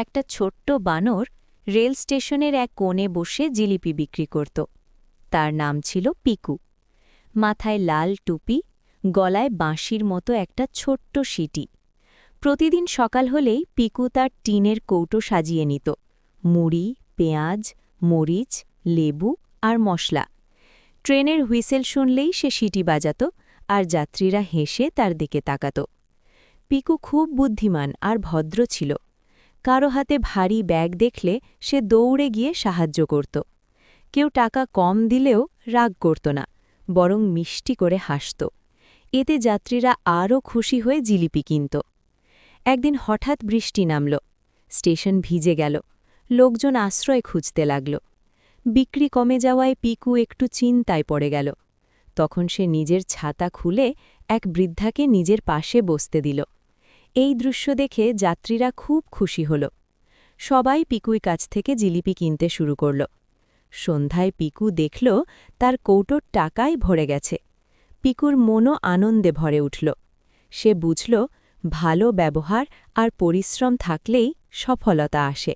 একটা ছোট্ট বানর রেল স্টেশনের এক কোণে বসে জিলিপি বিক্রি করত। তার নাম ছিল পিকু। মাথায় লাল টুপি, গলায় বাঁশির মতো একটা ছোট্ট সিটি। প্রতিদিন সকাল হলেই পিকু তার টিনের কৌটো সাজিয়ে নিত, মুড়ি, পেঁয়াজ, মরিচ, লেবু আর মশলা। ট্রেনের হুইসেল শুনলেই সে সিটি বাজাত, আর যাত্রীরা হেসে তার দিকে তাকাত। পিকু খুব বুদ্ধিমান আর ভদ্র ছিল। কারো হাতে ভারী ব্যাগ দেখলে সে দৌড়ে গিয়ে সাহায্য করত। কেউ টাকা কম দিলেও রাগ করত না, বরং মিষ্টি করে হাসত। এতে যাত্রীরা আরও খুশি হয়ে জিলিপি কিনত। একদিন হঠাৎ বৃষ্টি নামল, স্টেশন ভিজে গেল, লোকজন আশ্রয় খুঁজতে লাগল। বিক্রি কমে যাওয়ায় পিকু একটু চিন্তায় পড়ে গেল। তখন সে নিজের ছাতা খুলে এক বৃদ্ধাকে নিজের পাশে বসতে দিল। এই দৃশ্য দেখে যাত্রীরা খুব খুশি হল। সবাই পিকুর কাছ থেকে জিলিপি কিনতে শুরু করল। সন্ধ্যায় পিকু দেখল তার কৌটোর টাকায় ভরে গেছে। পিকুর মনও আনন্দে ভরে উঠল। সে বুঝল, ভালো ব্যবহার আর পরিশ্রম থাকলেই সফলতা আসে।